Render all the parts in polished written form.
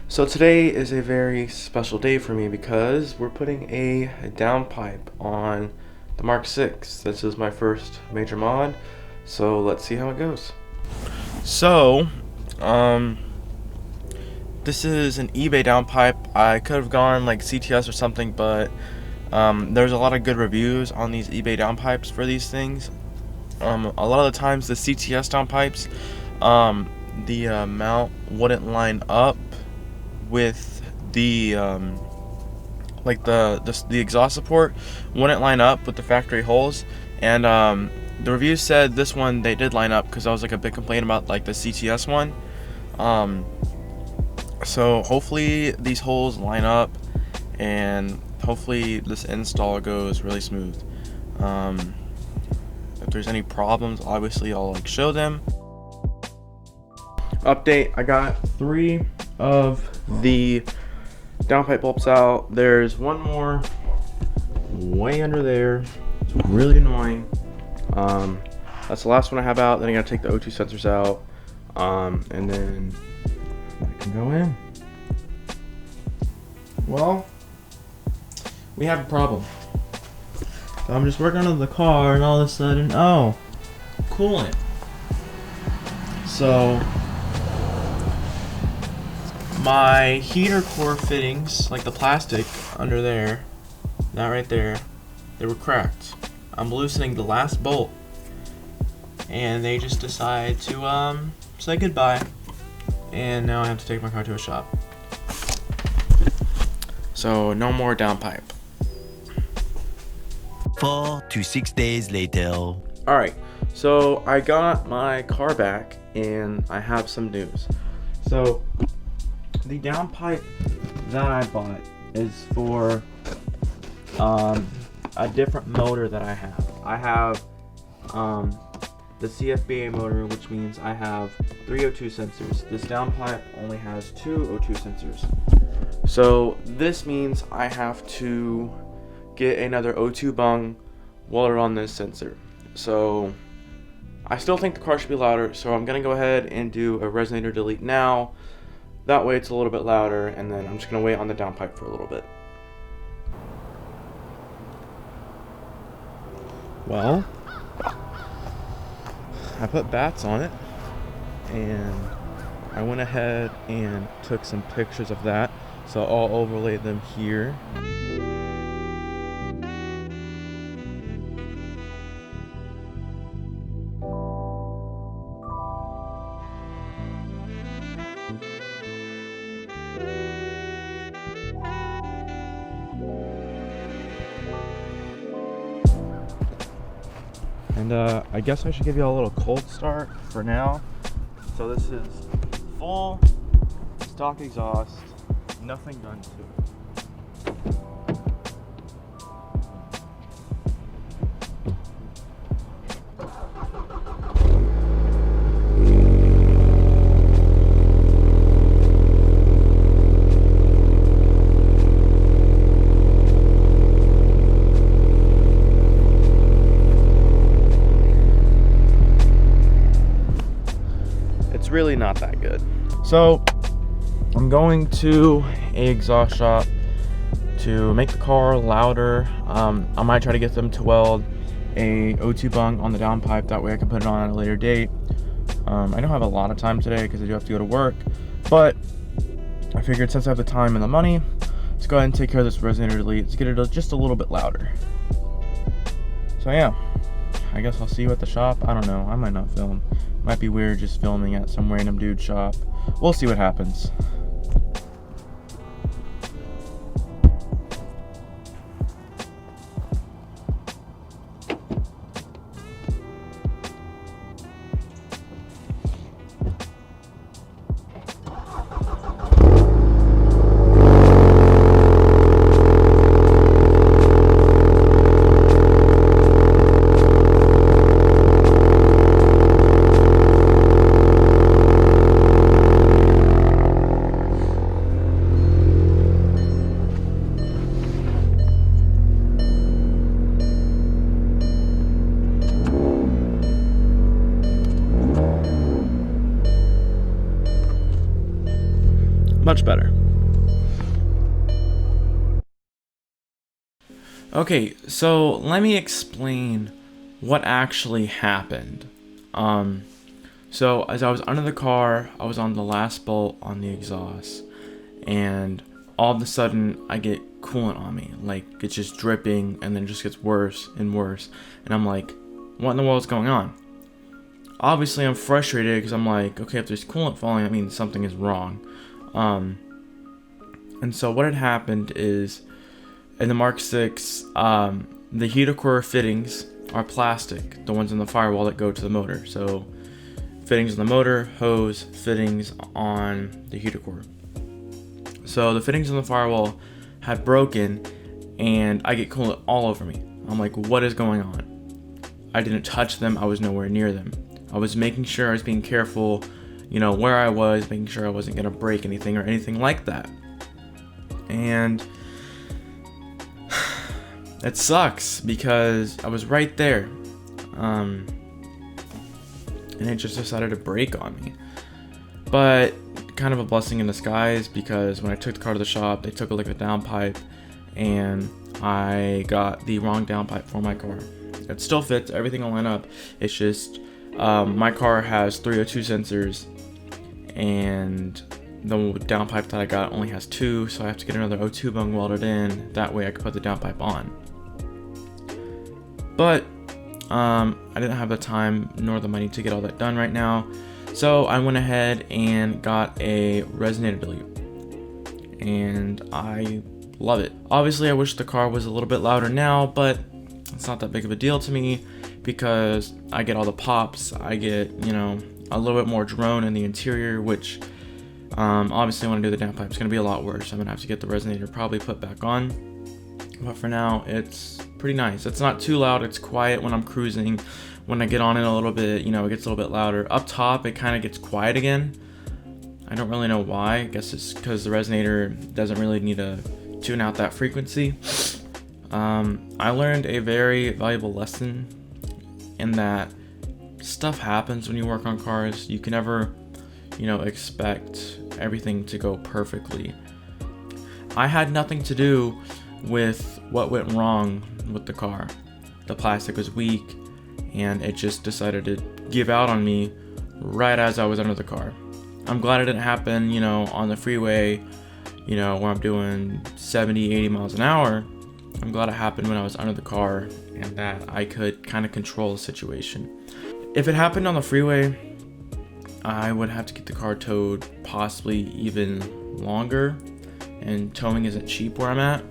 So today is a very special day for me because we're putting a downpipe on the Mark 6. This is my first major mod, so let's see how it goes. So, this is an eBay downpipe. I could have gone like CTS or something, but there's a lot of good reviews on these eBay downpipes for these things. A lot of the times the CTS downpipes, the mount wouldn't line up with the the exhaust support wouldn't line up with the factory holes, and the reviews said this one they did line up, because I was like a big complaint about like the CTS one. So hopefully these holes line up, and hopefully this install goes really smooth. If there's any problems, obviously I'll like show them. Update, I got 3 of the downpipe bolts out. There's one more way under there. It's really annoying. That's the last one I have out. Then I gotta take the O2 sensors out, and then I can go in. Well, we have a problem. So I'm just working on the car, and all of a sudden, oh, coolant. So my heater core fittings, like the plastic under there, that right there, they were cracked. I'm loosening the last bolt, and they just decide to say goodbye, and now I have to take my car to a shop. So no more downpipe. 4 to 6 days later. Alright, so I got my car back, and I have some news. So the downpipe that I bought is for a different motor that I have. I have the CFBA motor, which means I have 3 O2 sensors. This downpipe only has 2 O2 sensors. So this means I have to get another O2 bung welded on this sensor. So I still think the car should be louder, so I'm gonna go ahead and do a resonator delete now. That way it's a little bit louder, and then I'm just gonna wait on the downpipe for a little bit. Well, I put bats on it, and I went ahead and took some pictures of that, so I'll overlay them here. And I guess I should give you a little cold start for now. So this is full stock exhaust, nothing done to it. Really not that good. So I'm going to a exhaust shop to make the car louder. I might try to get them to weld a O2 bung on the downpipe, that way I can put it on at a later date. I don't have a lot of time today because I do have to go to work, but I figured since I have the time and the money, let's go ahead and take care of this resonator delete. Let's get it just a little bit louder. So yeah, I guess I'll see you at the shop. I don't know, I might not film. Might be weird just filming at some random dude's shop. We'll see what happens. much better. Okay, so let me explain what actually happened. So as I was under the car, I was on the last bolt on the exhaust, and all of a sudden I get coolant on me. Like, it's just dripping, and then it just gets worse and worse. And I'm like, what in the world is going on? Obviously I'm frustrated because I'm like, okay, if there's coolant falling, that means something is wrong. And so what had happened is, in the Mark 6, the heater core fittings are plastic, the ones in the firewall that go to the motor. So fittings on the motor, hose, fittings on the heater core. So the fittings on the firewall had broken, and I get coolant all over me. I'm like, what is going on? I didn't touch them. I was nowhere near them. I was making sure I was being careful, where I was, making sure I wasn't going to break anything or anything like that. And it sucks because I was right there. And it just decided to break on me. But kind of a blessing in disguise, because when I took the car to the shop, they took a look at the downpipe, and I got the wrong downpipe for my car. It still fits, everything will line up. It's just my car has 302 sensors, and the downpipe that I got only has 2, so I have to get another O2 bung welded in. That way I can put the downpipe on. But I didn't have the time nor the money to get all that done right now, so I went ahead and got a resonator delete, and I love it. Obviously I wish the car was a little bit louder now, but it's not that big of a deal to me because I get all the pops. I get, a little bit more drone in the interior, which obviously when I do the downpipe, it's going to be a lot worse. I'm going to have to get the resonator probably put back on. But for now, it's pretty nice. It's not too loud. It's quiet when I'm cruising. When I get on it a little bit, it gets a little bit louder. Up top, it kind of gets quiet again. I don't really know why. I guess it's because the resonator doesn't really need to tune out that frequency. I learned a very valuable lesson in that stuff happens when you work on cars. You can never, expect everything to go perfectly. I had nothing to do with what went wrong with the car. The plastic was weak, and it just decided to give out on me right as I was under the car. I'm glad it didn't happen, on the freeway, where I'm doing 70, 80 miles an hour. I'm glad it happened when I was under the car and that I could kind of control the situation. If it happened on the freeway, I would have to get the car towed possibly even longer, and towing isn't cheap where I'm at.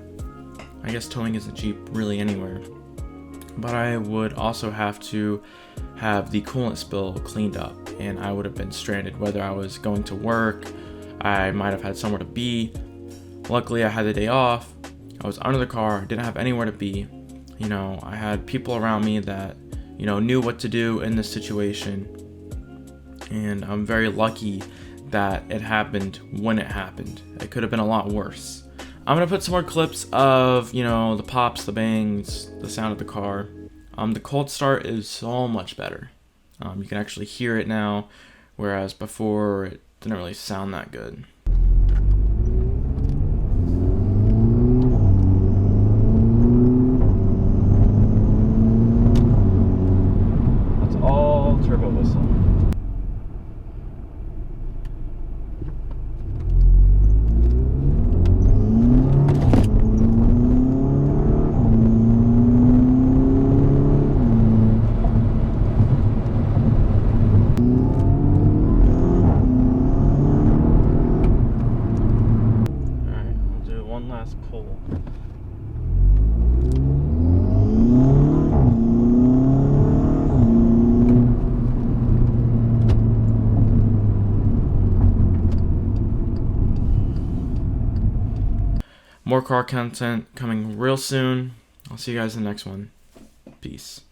I guess towing isn't cheap really anywhere. But I would also have to have the coolant spill cleaned up, and I would have been stranded. Whether I was going to work, I might have had somewhere to be. Luckily, I had the day off. I was under the car, didn't have anywhere to be. I had people around me that, knew what to do in this situation. And I'm very lucky that it happened when it happened. It could have been a lot worse. I'm going to put some more clips of, the pops, the bangs, the sound of the car. The cold start is so much better. You can actually hear it now, whereas before it didn't really sound that good. That's all turbo whistle. Pull. More car content coming real soon. I'll see you guys in the next one. Peace.